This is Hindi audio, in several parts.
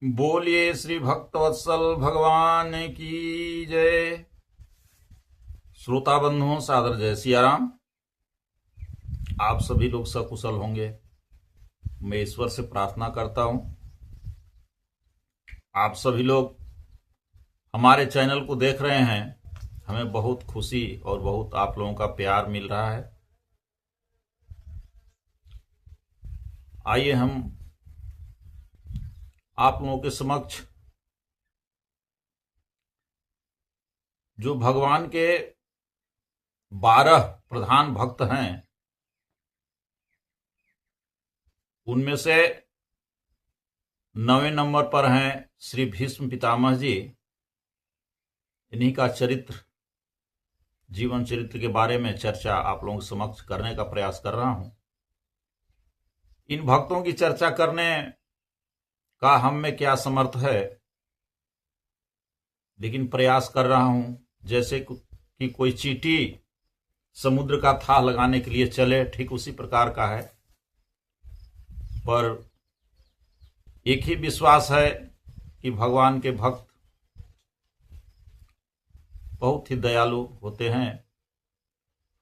बोलिए श्री भक्तवत्सल भगवान की जय। श्रोता बंधुओं, सादर जय सियाराम। आप सभी लोग सकुशल होंगे, मैं ईश्वर से प्रार्थना करता हूं। आप सभी लोग हमारे चैनल को देख रहे हैं, हमें बहुत खुशी और बहुत आप लोगों का प्यार मिल रहा है। आइए हम आप लोगों के समक्ष जो भगवान के 12 प्रधान भक्त हैं, उनमें से 9वें नंबर पर हैं श्री भीष्म पितामह जी। इन्हीं का चरित्र, जीवन चरित्र के बारे में चर्चा आप लोगों के समक्ष करने का प्रयास कर रहा हूं। इन भक्तों की चर्चा करने का हम में क्या समर्थ है, लेकिन प्रयास कर रहा हूं। जैसे कि कोई चींटी समुद्र का थाह लगाने के लिए चले, ठीक उसी प्रकार का है। पर एक ही विश्वास है कि भगवान के भक्त बहुत ही दयालु होते हैं,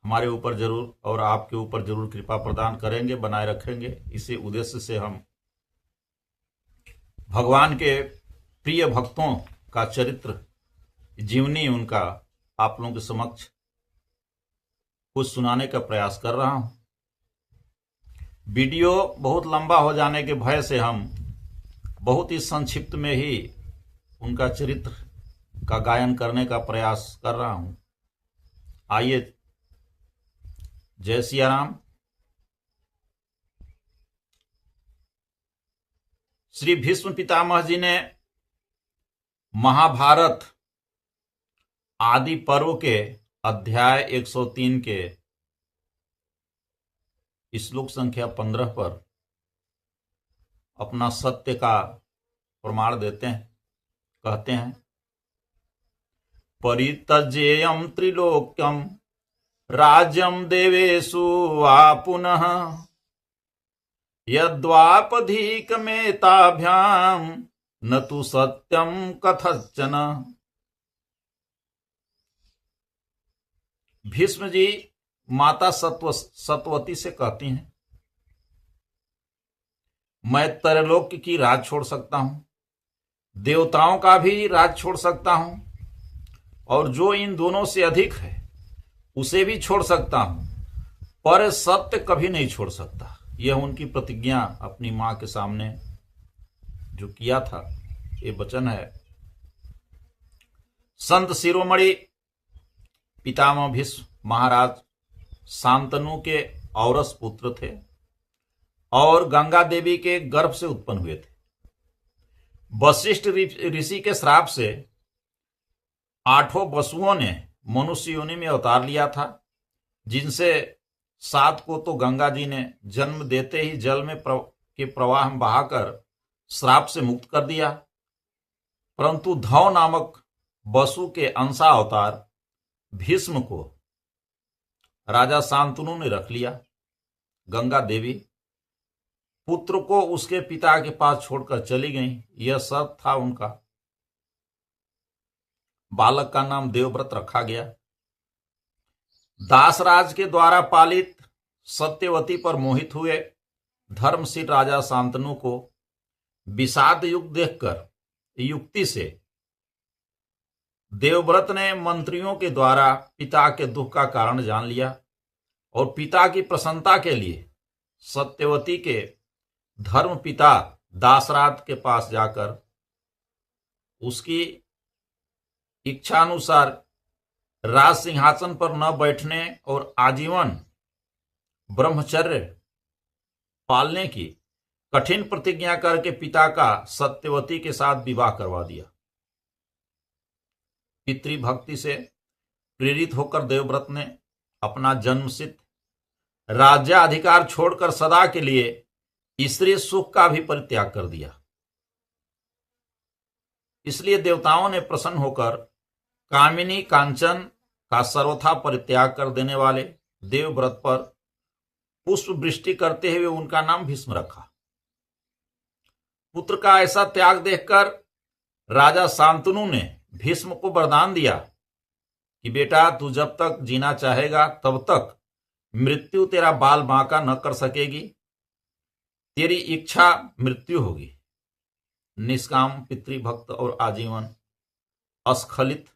हमारे ऊपर जरूर और आपके ऊपर जरूर कृपा प्रदान करेंगे, बनाए रखेंगे। इसी उद्देश्य से हम भगवान के प्रिय भक्तों का चरित्र, जीवनी उनका आप लोगों के समक्ष कुछ सुनाने का प्रयास कर रहा हूं। वीडियो बहुत लंबा हो जाने के भय से हम बहुत ही संक्षिप्त में ही उनका चरित्र का गायन करने का प्रयास कर रहा हूं। आइए, जय सिया राम। श्री भीष्म पितामह जी ने महाभारत आदि पर्व के अध्याय 103 के श्लोक संख्या 15 पर अपना सत्य का प्रमाण देते हैं। कहते हैं, परित्यज्येयं त्रिलोक्यं राज्यं देवेषु वा पुनः यद्वापधीकमेताभ्यां न तु सत्यं कथंचन। भीष्म जी माता सत्यवती से कहती हैं, मैं त्रैलोक्य की राज छोड़ सकता हूं, देवताओं का भी राज छोड़ सकता हूं, और जो इन दोनों से अधिक है उसे भी छोड़ सकता हूं, पर सत्य कभी नहीं छोड़ सकता। यह उनकी प्रतिज्ञा अपनी मां के सामने जो किया था, ये वचन है। संत शिरोमणि पितामह भीष्म महाराज शांतनु के औरस पुत्र थे और गंगा देवी के गर्भ से उत्पन्न हुए थे। वशिष्ठ ऋषि के श्राप से 8 वसुओं ने मनुष्य योनि में अवतार लिया था, जिनसे 7 को तो गंगा जी ने जन्म देते ही जल में के प्रवाह में बहाकर श्राप से मुक्त कर दिया। परंतु धौ नामक वसु के अंशा अवतार भीष्म को राजा शांतनु ने रख लिया। गंगा देवी पुत्र को उसके पिता के पास छोड़कर चली गई। यह शर्त था उनका। बालक का नाम देवव्रत रखा गया। दासराज के द्वारा पालित सत्यवती पर मोहित हुए धर्मशील राजा शांतनु को विषाद युग देखकर युक्ति से देवव्रत ने मंत्रियों के द्वारा पिता के दुख का कारण जान लिया और पिता की प्रसन्नता के लिए सत्यवती के धर्म पिता दासराज के पास जाकर उसकी इच्छानुसार राज सिंहासन पर न बैठने और आजीवन ब्रह्मचर्य पालने की कठिन प्रतिज्ञा करके पिता का सत्यवती के साथ विवाह करवा दिया। पितृभक्ति से प्रेरित होकर देवव्रत ने अपना जन्मसिद्ध राज्याधिकार छोड़कर सदा के लिए स्त्री सुख का भी परित्याग कर दिया। इसलिए देवताओं ने प्रसन्न होकर कामिनी कांचन का सर्वथा परित्याग कर देने वाले देवव्रत पर पुष्प वृष्टि करते हुए उनका नाम भीष्म रखा। पुत्र का ऐसा त्याग देखकर राजा शांतनु ने भीष्म को वरदान दिया कि बेटा, तू जब तक जीना चाहेगा तब तक मृत्यु तेरा बाल बांका न कर सकेगी। तेरी इच्छा मृत्यु होगी। निष्काम पितृभक्त और आजीवन अस्खलित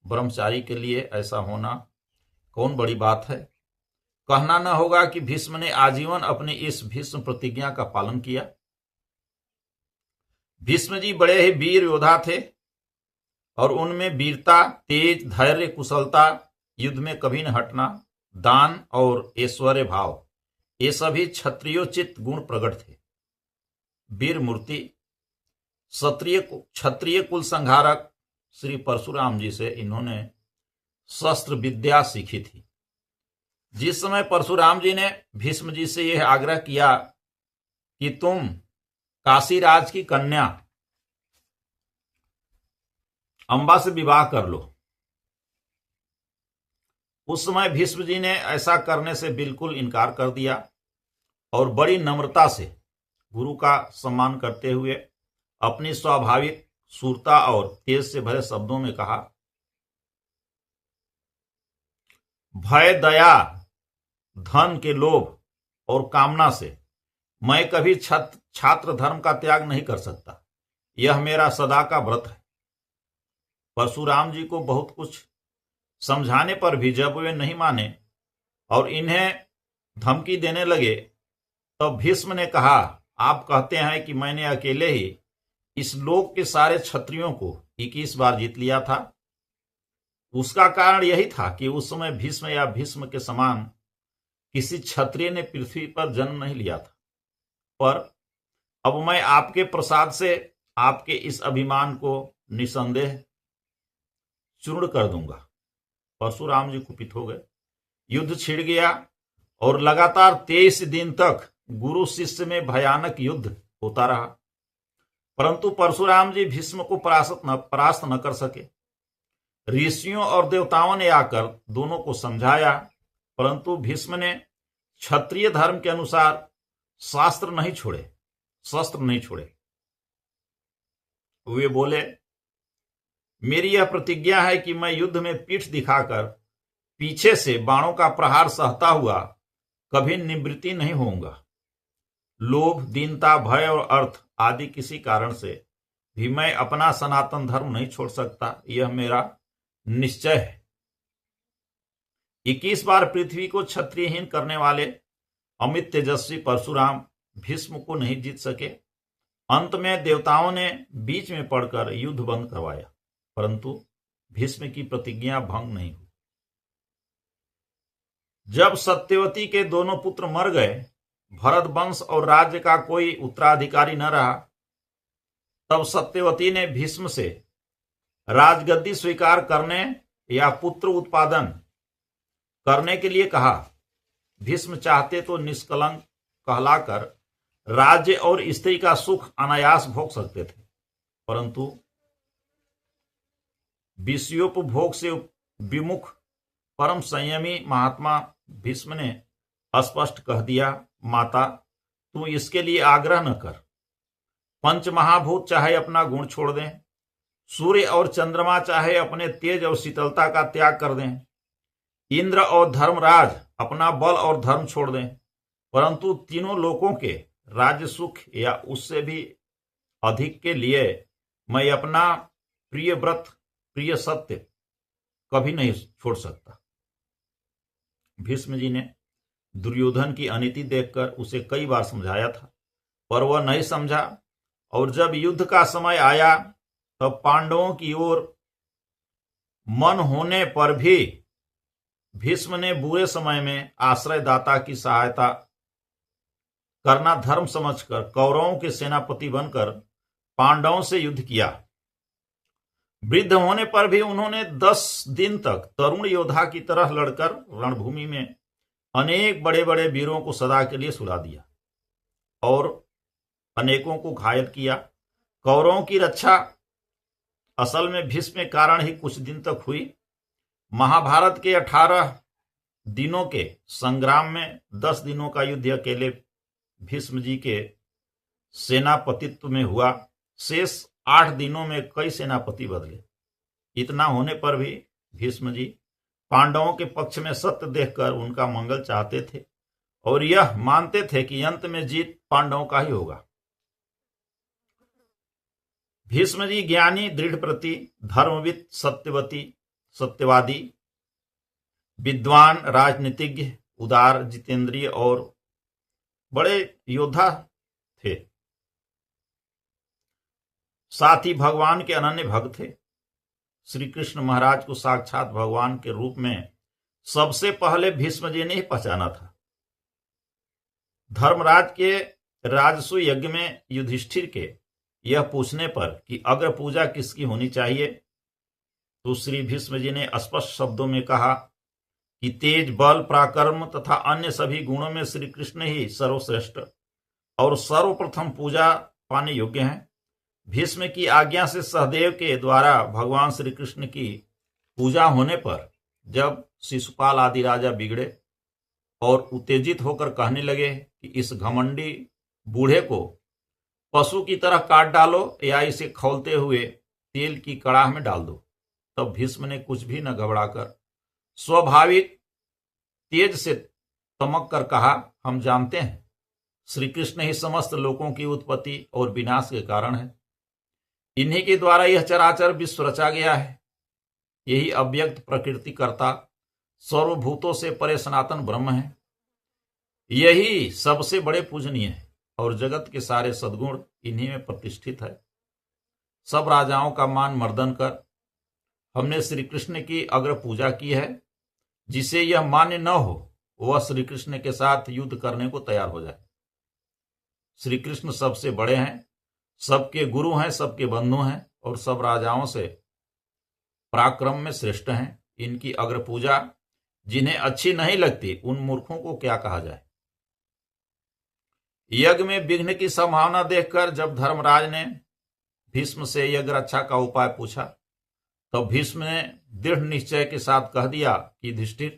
ब्रह्मचारी के लिए ऐसा होना कौन बड़ी बात है। कहना न होगा कि भीष्म ने आजीवन अपनी इस भीष्म प्रतिज्ञा का पालन किया। भीष्म जी बड़े ही वीर योद्धा थे और उनमें वीरता, तेज, धैर्य, कुशलता, युद्ध में कभी न हटना, दान और ऐश्वर्य भाव, ये सभी क्षत्रियोचित गुण प्रकट थे। वीर मूर्ति क्षत्रिय कुल संहारक श्री परशुराम जी से इन्होंने शस्त्र विद्या सीखी थी। जिस समय परशुराम जी ने भीष्म जी से यह आग्रह किया कि तुम काशीराज की कन्या अंबा से विवाह कर लो, उस समय भीष्म जी ने ऐसा करने से बिल्कुल इनकार कर दिया और बड़ी नम्रता से गुरु का सम्मान करते हुए अपनी स्वाभाविक शूरता और तेज से भरे शब्दों में कहा, भय, दया, धन के लोभ और कामना से मैं कभी छात्र धर्म का त्याग नहीं कर सकता। यह मेरा सदा का व्रत है। परशुराम जी को बहुत कुछ समझाने पर भी जब वे नहीं माने और इन्हें धमकी देने लगे, तब भीष्म ने कहा, आप कहते हैं कि मैंने अकेले ही इस लोक के सारे क्षत्रियों को 21 बार जीत लिया था। उसका कारण यही था कि उस समय भीष्म या भीष्म के समान किसी क्षत्रिय ने पृथ्वी पर जन्म नहीं लिया था। पर अब मैं आपके प्रसाद से आपके इस अभिमान को निसंदेह चूर्ण कर दूंगा। परशुराम जी कुपित हो गए। युद्ध छिड़ गया और लगातार 23 दिन तक गुरु शिष्य में भयानक युद्ध होता रहा, परंतु परशुराम जी भीष्म को परास्त न कर सके। ऋषियों और देवताओं ने आकर दोनों को समझाया, परंतु भीष्म ने क्षत्रिय धर्म के अनुसार शस्त्र नहीं छोड़े। वे बोले, मेरी यह प्रतिज्ञा है कि मैं युद्ध में पीठ दिखाकर पीछे से बाणों का प्रहार सहता हुआ कभी निवृत्ति नहीं होऊंगा। लोभ, दीनता, भय और अर्थ आदि किसी कारण से भी मैं अपना सनातन धर्म नहीं छोड़ सकता। यह मेरा निश्चय है। 21 बार पृथ्वी को क्षत्रियहीन करने वाले अमित तेजस्वी परशुराम भीष्म को नहीं जीत सके। अंत में देवताओं ने बीच में पड़कर युद्ध बंद करवाया, परंतु भीष्म की प्रतिज्ञा भंग नहीं हुई। जब सत्यवती के दोनों पुत्र मर गए, भरत वंश और राज्य का कोई उत्तराधिकारी न रहा, तब सत्यवती ने भीष्म से राजगद्दी स्वीकार करने या पुत्र उत्पादन करने के लिए कहा। भीष्म चाहते तो निष्कलंक कहलाकर राज्य और स्त्री का सुख अनायास भोग सकते थे, परंतु विषयोपभोग से विमुख परम संयमी महात्मा भीष्म ने स्पष्ट कह दिया, माता, तू इसके लिए आग्रह न कर। पंच महाभूत चाहे अपना गुण छोड़ दें, सूर्य और चंद्रमा चाहे अपने तेज और शीतलता का त्याग कर दें, इंद्र और धर्मराज अपना बल और धर्म छोड़ दें, परंतु तीनों लोकों के राज्य सुख या उससे भी अधिक के लिए मैं अपना प्रिय व्रत, प्रिय सत्य कभी नहीं छोड़ सकता। भीष्म जी ने दुर्योधन की अनीति देखकर उसे कई बार समझाया था, पर वह नहीं समझा, और जब युद्ध का समय आया तब पांडवों की ओर मन होने पर भी भीष्म ने बुरे समय में आश्रयदाता की सहायता करना धर्म समझकर कौरवों के सेनापति बनकर पांडवों से युद्ध किया। वृद्ध होने पर भी उन्होंने 10 दिन तक तरुण योद्धा की तरह लड़कर रणभूमि में अनेक बड़े बड़े वीरों को सदा के लिए सुला दिया और अनेकों को घायल किया। कौरवों की रक्षा असल में भीष्म के कारण ही कुछ दिन तक हुई। महाभारत के 18 दिनों के संग्राम में 10 दिनों का युद्ध अकेले भीष्म जी के सेनापतित्व में हुआ। शेष 8 दिनों में कई सेनापति बदले। इतना होने पर भी भीष्म जी पांडवों के पक्ष में सत्य देखकर उनका मंगल चाहते थे और यह मानते थे कि अंत में जीत पांडवों का ही होगा। भीष्म जी ज्ञानी, दृढ़प्रति, धर्मविद, सत्यवादी, विद्वान, राजनीतिज्ञ, उदार, जितेंद्रिय और बड़े योद्धा थे। साथ ही भगवान के अनन्य भक्त थे। श्री कृष्ण महाराज को साक्षात भगवान के रूप में सबसे पहले भीष्म जी ने ही पहचाना था। धर्मराज के राजसु यज्ञ में युधिष्ठिर के यह पूछने पर कि अग्र पूजा किसकी होनी चाहिए, तो श्री भीष्म जी ने स्पष्ट शब्दों में कहा कि तेज, बल, पराक्रम तथा अन्य सभी गुणों में श्री कृष्ण ही सर्वश्रेष्ठ और सर्वप्रथम पूजा पाने योग्य हैं। भीष्म की आज्ञा से सहदेव के द्वारा भगवान श्री कृष्ण की पूजा होने पर जब शिशुपाल आदि राजा बिगड़े और उत्तेजित होकर कहने लगे कि इस घमंडी बूढ़े को पशु की तरह काट डालो या इसे खौलते हुए तेल की कड़ाह में डाल दो, तब भीष्म ने कुछ भी न घबराकर स्वाभाविक तेज से तमक कर कहा, हम जानते हैं श्री कृष्ण ही समस्त लोगों की उत्पत्ति और विनाश के कारण है। इन्हीं के द्वारा यह चराचर विश्व रचा गया है। यही अव्यक्त प्रकृति कर्ता सर्वभूतों से परे सनातन ब्रह्म है। यही सबसे बड़े पूजनीय है और जगत के सारे सद्गुण इन्हीं में प्रतिष्ठित है। सब राजाओं का मान मर्दन कर हमने श्री कृष्ण की अग्र पूजा की है। जिसे यह मान्य न हो वह श्री कृष्ण के साथ युद्ध करने को तैयार हो जाए। श्री कृष्ण सबसे बड़े हैं, सबके गुरु हैं, सबके बंधु हैं और सब राजाओं से पराक्रम में श्रेष्ठ हैं। इनकी अग्र पूजा जिन्हें अच्छी नहीं लगती उन मूर्खों को क्या कहा जाए। यज्ञ में विघ्न की संभावना देखकर जब धर्मराज ने भीष्म से यज्ञ रक्षा का उपाय पूछा, तब भीष्म ने दृढ़ निश्चय के साथ कह दिया कि युधिष्ठिर,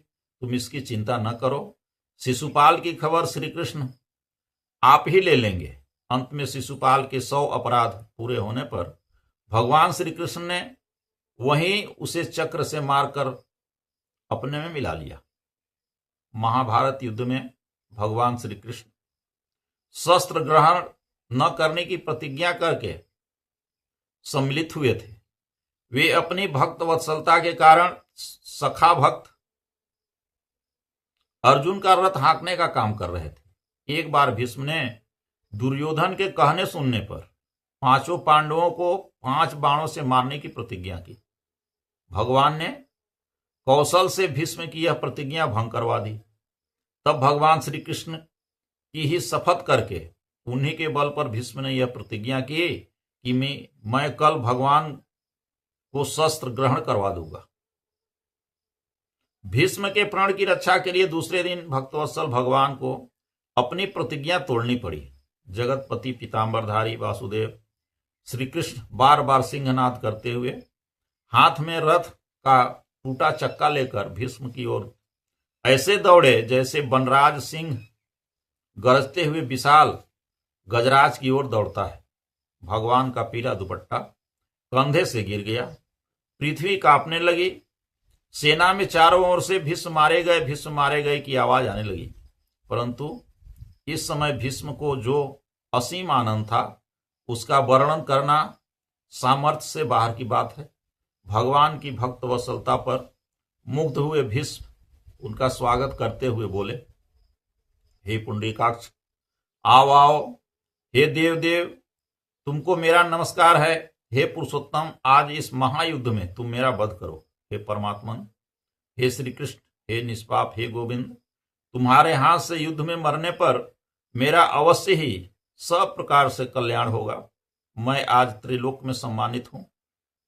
तुम इसकी चिंता न करो। शिशुपाल की खबर श्री कृष्ण आप ही ले लेंगे। अंत में शिशुपाल के 100 अपराध पूरे होने पर भगवान श्री कृष्ण ने वहीं उसे चक्र से मारकर अपने में मिला लिया। महाभारत युद्ध में भगवान श्री कृष्ण शस्त्र ग्रहण न करने की प्रतिज्ञा करके सम्मिलित हुए थे। वे अपनी भक्त वत्सलता के कारण सखा भक्त अर्जुन का रथ हाँकने का काम कर रहे थे। एक बार भीष्म ने दुर्योधन के कहने सुनने पर 5 पांडवों को 5 बाणों से मारने की प्रतिज्ञा की। भगवान ने कौशल से भीष्म की यह प्रतिज्ञा भंग करवा दी। तब भगवान श्री कृष्ण की ही शपथ करके उन्हीं के बल पर भीष्म ने यह प्रतिज्ञा की कि मैं कल भगवान को शस्त्र ग्रहण करवा दूंगा। भीष्म के प्राण की रक्षा के लिए दूसरे दिन भक्तवत्सल भगवान को अपनी प्रतिज्ञा तोड़नी पड़ी। जगतपति पीतांबरधारी वासुदेव श्री कृष्ण बार बार सिंहनाद करते हुए हाथ में रथ का टूटा चक्का लेकर भीष्म की ओर ऐसे दौड़े जैसे बनराज सिंह गरजते हुए विशाल गजराज की ओर दौड़ता है। भगवान का पीला दुपट्टा कंधे से गिर गया, पृथ्वी कांपने लगी। सेना में चारों ओर से भीष्म मारे गए की आवाज आने लगी। परंतु इस समय भीष्म को जो असीम आनंद था उसका वर्णन करना सामर्थ्य से बाहर की बात है। भगवान की भक्त वत्सलता पर मुग्ध हुए भीष्म उनका स्वागत करते हुए बोले, हे पुंडरीकाक्ष, आओ। हे देव, तुमको मेरा नमस्कार है। हे पुरुषोत्तम, आज इस महायुद्ध में तुम मेरा वध करो। हे परमात्मन, हे श्री कृष्ण, हे निष्पाप, हे गोविंद, तुम्हारे हाथ से युद्ध में मरने पर मेरा अवश्य ही सब प्रकार से कल्याण होगा। मैं आज त्रिलोक में सम्मानित हूं।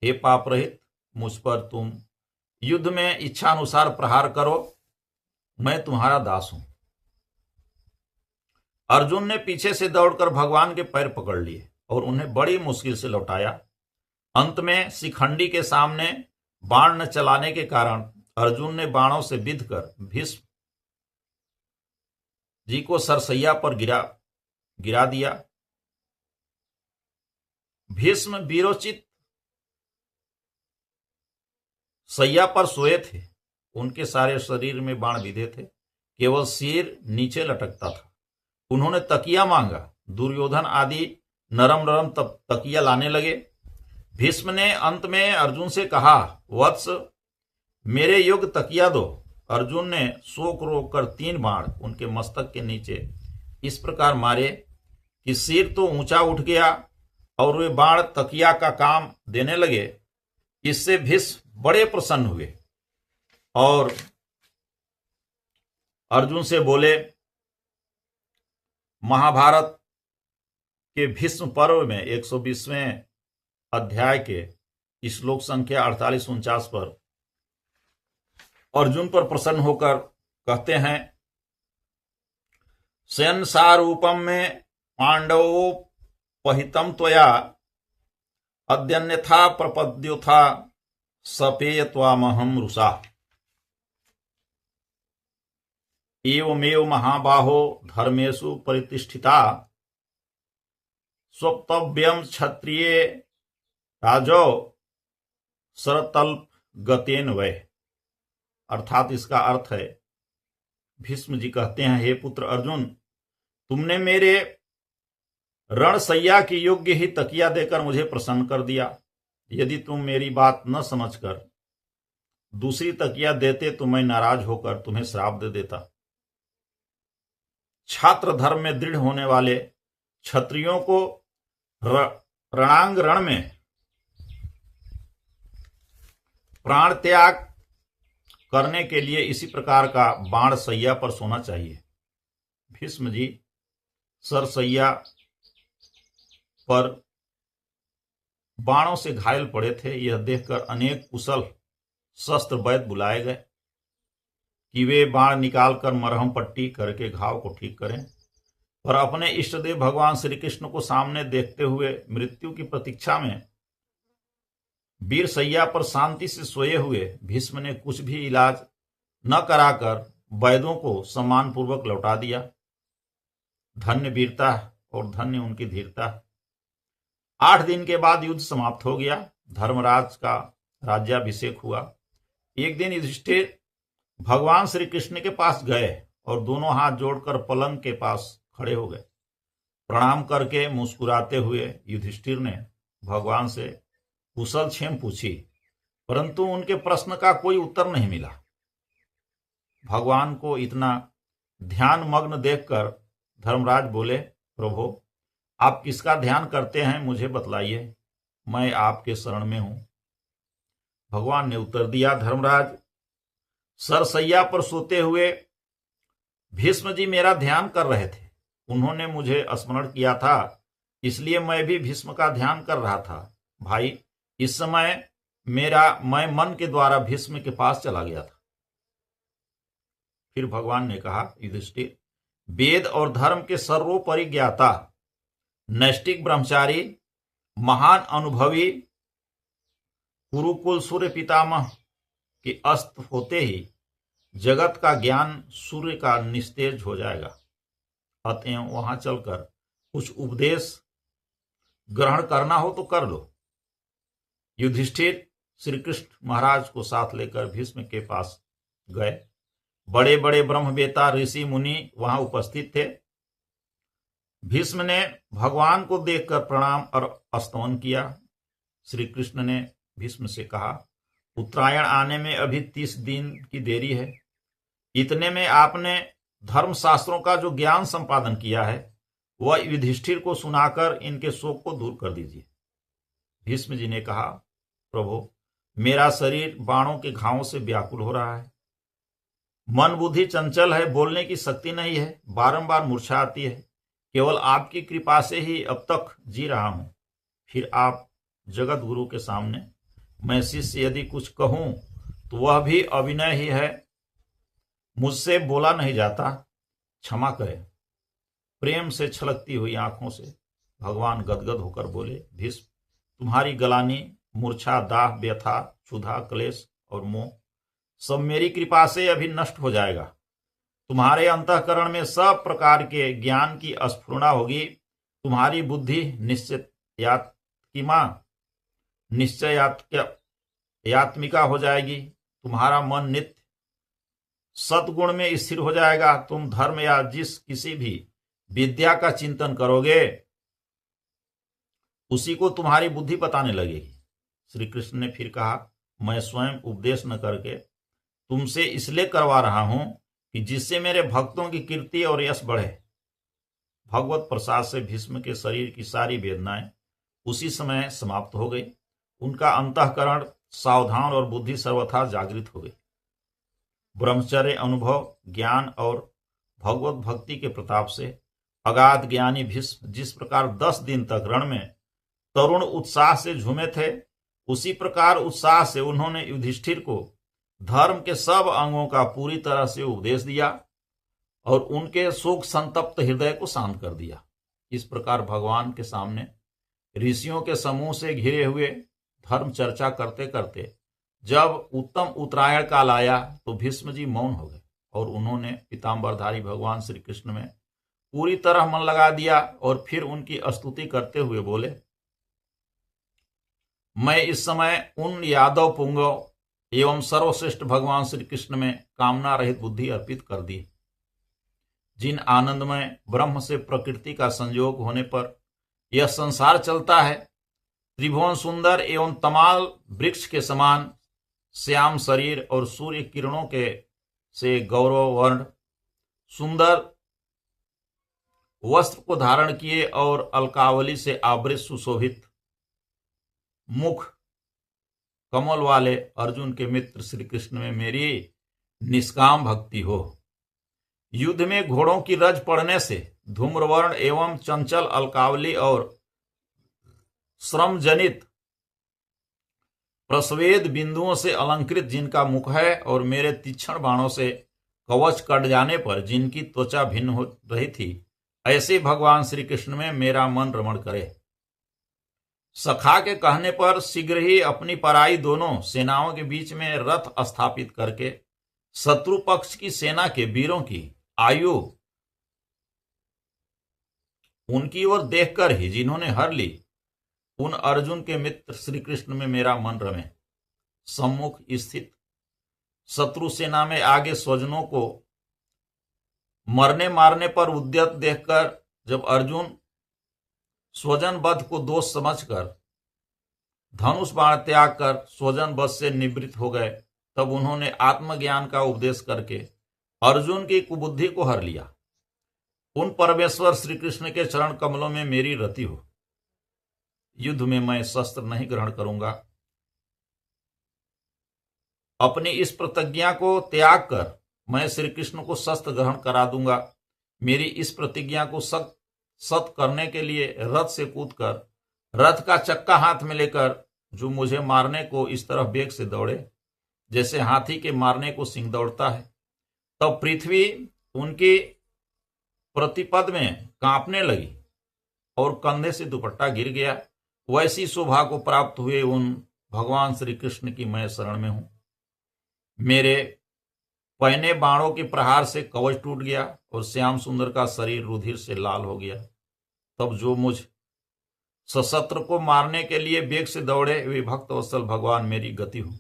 हे पाप रहित, मुझ पर तुम युद्ध में इच्छानुसार प्रहार करो, मैं तुम्हारा दास हूं। अर्जुन ने पीछे से दौड़कर भगवान के पैर पकड़ लिए और उन्हें बड़ी मुश्किल से लौटाया। अंत में शिखंडी के सामने बाण न चलाने के कारण अर्जुन ने बाणों से बिधकर भीष्म जी को सरसैया पर गिरा दिया। भीष्म वीरोचित सैया पर सोए थे। उनके सारे शरीर में बाण बिधे थे, केवल सिर नीचे लटकता था। उन्होंने तकिया मांगा। दुर्योधन आदि नरम नरम तकिया लाने लगे। भीष्म ने अंत में अर्जुन से कहा, वत्स, मेरे योग्य तकिया दो। अर्जुन ने शोक रोक कर 3 बाण उनके मस्तक के नीचे इस प्रकार मारे कि सिर तो ऊंचा उठ गया और वे बाण तकिया का काम देने लगे। इससे भीष्म बड़े प्रसन्न हुए और अर्जुन से बोले, महाभारत के भीष्म पर्व में 120वें अध्याय के श्लोक संख्या 48-49 पर अर्जुन पर प्रसन्न होकर कहते हैं, शयनसारूपम में पांडवोपहितम त्वया अद्यन्यथा प्रपद्योथा सपेय त्वामहं रुषा। एवमेव महाबाहो धर्मेषु परितिष्ठिता स्वप्तव्यम क्षत्रिय राजो सरतल्प गतेन वै। अर्थात इसका अर्थ है, भीष्म जी कहते हैं, हे पुत्र अर्जुन, तुमने मेरे रणसैया की योग्य ही तकिया देकर मुझे प्रसन्न कर दिया। यदि तुम मेरी बात न समझकर दूसरी तकिया देते तो मैं नाराज होकर तुम्हें श्राप दे देता। छात्र धर्म में दृढ़ होने वाले क्षत्रियों को रणांग रण में प्राण त्याग करने के लिए इसी प्रकार का बाण सैया पर सोना चाहिए। भीष्म जी सरसैया पर बाणों से घायल पड़े थे। यह देखकर अनेक कुशल शस्त्र वैद्य बुलाए गए कि वे बाण निकालकर मरहम पट्टी करके घाव को ठीक करें, पर अपने इष्टदेव भगवान श्री कृष्ण को सामने देखते हुए मृत्यु की प्रतीक्षा में वीर सैया पर शांति से सोए हुए भीष्म ने कुछ भी इलाज न कराकर वैद्यों को सम्मानपूर्वक लौटा दिया। धन्य वीरता और धन्य उनकी धीरता। 8 दिन के बाद युद्ध समाप्त हो गया। धर्मराज का राज्याभिषेक हुआ। एक दिन युधिष्ठिर भगवान श्री कृष्ण के पास गए और दोनों हाथ जोड़कर पलंग के पास खड़े हो गए। प्रणाम करके मुस्कुराते हुए युधिष्ठिर ने भगवान से कुशल क्षेम पूछी, परंतु उनके प्रश्न का कोई उत्तर नहीं मिला। भगवान को इतना ध्यान मग्न देखकर धर्मराज बोले, प्रभु, आप किसका ध्यान करते हैं, मुझे बतलाइए, मैं आपके शरण में हूं। भगवान ने उत्तर दिया, धर्मराज, सरसैया पर सोते हुए भीष्म जी मेरा ध्यान कर रहे थे। उन्होंने मुझे स्मरण किया था, इसलिए मैं भी भीष्म का ध्यान कर रहा था। भाई, इस समय मैं मन के द्वारा भीष्म के पास चला गया था। फिर भगवान ने कहा, युधिष्ठिर, वेद और धर्म के सर्वोपरि ज्ञाता, नैष्टिक ब्रह्मचारी, महान अनुभवी कुरुकुल सूर्य पितामह के अस्त होते ही जगत का ज्ञान सूर्य का निस्तेज हो जाएगा। अतएव वहां चलकर कुछ उपदेश ग्रहण करना हो तो कर लो। युधिष्ठिर श्री कृष्ण महाराज को साथ लेकर भीष्म के पास गए। बड़े बड़े ब्रह्मवेता ऋषि मुनि वहां उपस्थित थे। भीष्म ने भगवान को देखकर प्रणाम और स्तवन किया। श्री कृष्ण ने भीष्म से कहा, उत्तरायण आने में अभी 30 दिन की देरी है। इतने में आपने धर्मशास्त्रों का जो ज्ञान संपादन किया है वह युधिष्ठिर को सुनाकर इनके शोक को दूर कर दीजिए। भीष्म जी ने कहा, प्रभु, मेरा शरीर बाणों के घावों से व्याकुल हो रहा है। मन बुद्धि चंचल है, बोलने की शक्ति नहीं है, बारंबार मूर्छा आती है। केवल आपकी कृपा से ही अब तक जी रहा हूं। फिर आप जगत गुरु के सामने मैं शिष्य यदि कुछ कहूं तो वह भी अभिनय ही है, मुझसे बोला नहीं जाता, क्षमा करें। प्रेम से छलकती हुई आंखों से भगवान गदगद होकर बोले, भीष्म, तुम्हारी गलानी, मूर्छा, दाह, व्यथा, क्षुधा, क्लेश और मोह सब मेरी कृपा से अभी नष्ट हो जाएगा। तुम्हारे अंतःकरण में सब प्रकार के ज्ञान की स्फुरणा होगी। तुम्हारी बुद्धि निश्चित की मां निश्चयात्मिका हो जाएगी। तुम्हारा मन नित्य सद्गुण में स्थिर हो जाएगा। तुम धर्म या जिस किसी भी विद्या का चिंतन करोगे उसी को तुम्हारी बुद्धि बताने लगेगी। श्री कृष्ण ने फिर कहा, मैं स्वयं उपदेश न करके तुमसे इसलिए करवा रहा हूं कि जिससे मेरे भक्तों की कीर्ति और यश बढ़े। भगवत प्रसाद से भीष्म के शरीर की सारी वेदनाएं उसी समय समाप्त हो गई। उनका अंतःकरण सावधान और बुद्धि सर्वथा जागृत हो गई। ब्रह्मचर्य, अनुभव, ज्ञान और भगवत भक्ति के प्रताप से अगाध ज्ञानी भीष्म जिस प्रकार 10 दिन तक रण में तरुण उत्साह से झूमे थे, उसी प्रकार उत्साह से उन्होंने युधिष्ठिर को धर्म के सब अंगों का पूरी तरह से उपदेश दिया और उनके शोक संतप्त हृदय को शांत कर दिया। इस प्रकार भगवान के सामने ऋषियों के समूह से घिरे हुए धर्म चर्चा करते करते जब उत्तम उत्तरायण काल आया तो भीष्म जी मौन हो गए और उन्होंने पीताम्बरधारी भगवान श्री कृष्ण में पूरी तरह मन लगा दिया और फिर उनकी स्तुति करते हुए बोले, मैं इस समय उन यादव पुंगव एवं सर्वश्रेष्ठ भगवान श्री कृष्ण में कामना रहित बुद्धि अर्पित कर दी, जिन आनंदमय ब्रह्म से प्रकृति का संयोग होने पर यह संसार चलता है। त्रिभुवन सुंदर एवं तमाल वृक्ष के समान श्याम शरीर और सूर्य किरणों के से गौरव वर्ण सुंदर वस्त्र को धारण किए और अलकावली से आवृत सुशोभित मुख कमल वाले अर्जुन के मित्र श्री कृष्ण में मेरी निष्काम भक्ति हो। युद्ध में घोड़ों की रज पड़ने से धूम्रवर्ण एवं चंचल अलकावली और श्रम जनित प्रस्वेद बिंदुओं से अलंकृत जिनका मुख है और मेरे तीक्ष्ण बाणों से कवच कट जाने पर जिनकी त्वचा भिन्न हो रही थी, ऐसे भगवान श्री कृष्ण में मेरा मन रमण करे। सखा के कहने पर शीघ्र ही अपनी पराई दोनों सेनाओं के बीच में रथ स्थापित करके शत्रु पक्ष की सेना के वीरों की आयु उनकी ओर देखकर ही जिन्होंने हर ली, उन अर्जुन के मित्र श्री कृष्ण में मेरा मन रमे। सम्मुख स्थित शत्रु सेना में आगे स्वजनों को मरने मारने पर उद्यत देखकर जब अर्जुन स्वजन वध को दोष समझकर धनुष बाण त्याग कर स्वजन वध से निवृत्त हो गए, तब उन्होंने आत्मज्ञान का उपदेश करके अर्जुन की कुबुद्धि को हर लिया। उन परमेश्वर श्री कृष्ण के चरण कमलों में मेरी रति हो। युद्ध में मैं शस्त्र नहीं ग्रहण करूंगा। अपनी इस प्रतिज्ञा को त्याग कर मैं श्री कृष्ण को शस्त्र ग्रहण करा दूंगा। मेरी इस प्रतिज्ञा को सत करने के लिए रथ से कूदकर रथ का चक्का हाथ में लेकर जो मुझे मारने को इस तरह वेग से दौड़े जैसे हाथी के मारने को सिंह दौड़ता है, तब पृथ्वी उनके प्रतिपद में कांपने लगी और कंधे से दुपट्टा गिर गया। वैसी शोभा को प्राप्त हुए उन भगवान श्री कृष्ण की मैं शरण में हूं। मेरे पहने बाणों के प्रहार से कवच टूट गया और श्याम सुंदर का शरीर रुधिर से लाल हो गया। तब जो मुझ सशस्त्र को मारने के लिए वेग से दौड़े वे भक्त वत्सल भगवान मेरी गति हो।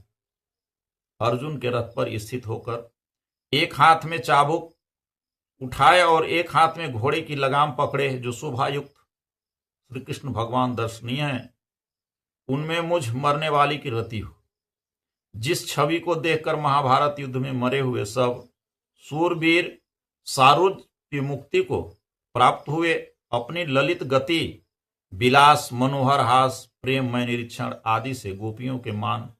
अर्जुन के रथ पर स्थित होकर एक हाथ में चाबुक उठाए और एक हाथ में घोड़े की लगाम पकड़े जो शोभायुक्त श्री कृष्ण भगवान दर्शनीय हैं, उनमें मुझ मरने वाली की रति हो। जिस छवि को देखकर महाभारत युद्ध में मरे हुए सब सूरवीर सारुज की मुक्ति को प्राप्त हुए, अपनी ललित गति, विलास, मनोहर हास, प्रेममय निरीक्षण आदि से गोपियों के मान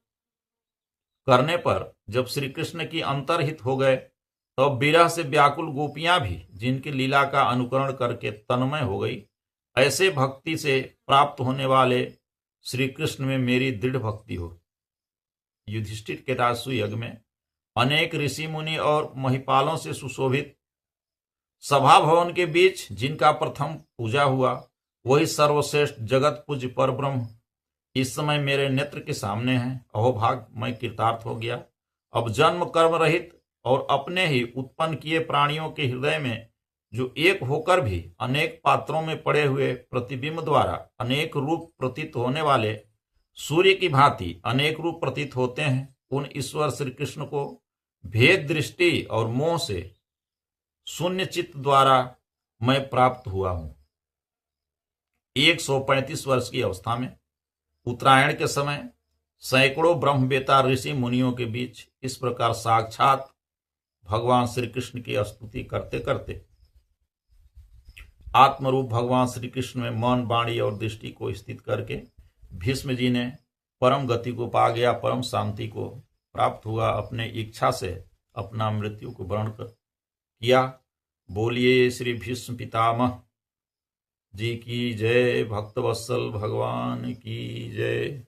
करने पर जब श्री कृष्ण की अंतर्हित हो गए, तब विरह से व्याकुल गोपियां भी जिनकी लीला का अनुकरण करके तन्मय हो गई, ऐसे भक्ति से प्राप्त होने वाले श्री कृष्ण में मेरी दृढ़ भक्ति हो। युधिष्ठिर के राजसु यज्ञ में अनेक ऋषि मुनि और महिपालों से सुशोभित सभा भवन के बीच जिनका प्रथम पूजा हुआ, वही सर्वश्रेष्ठ जगत पूज्य पर ब्रह्म इस समय मेरे नेत्र के सामने है। अहोभाग, मैं कृतार्थ हो गया। अब जन्म कर्म रहित और अपने ही उत्पन्न किए प्राणियों के हृदय में जो एक होकर भी अनेक पात्रों में पड़े हुए प्रतिबिंब द्वारा अनेक रूप प्रतीत होने वाले सूर्य की भांति अनेक रूप प्रतीत होते हैं, उन ईश्वर श्री कृष्ण को भेद दृष्टि और मोह से शून्य चित्त द्वारा मैं प्राप्त हुआ हूं। 135 वर्ष की अवस्था में उत्तरायण के समय सैकड़ों ब्रह्मवेता ऋषि मुनियों के बीच इस प्रकार साक्षात भगवान श्री कृष्ण की स्तुति करते करते आत्मरूप भगवान श्री कृष्ण में मन, वाणी और दृष्टि को स्थित करके भीष्म जी ने परम गति को पा गया, परम शांति को प्राप्त हुआ, अपने इच्छा से अपना मृत्यु को वर्ण किया। बोलिए श्री भीष्म पितामह जी की जय, भक्तवत्सल भगवान की जय।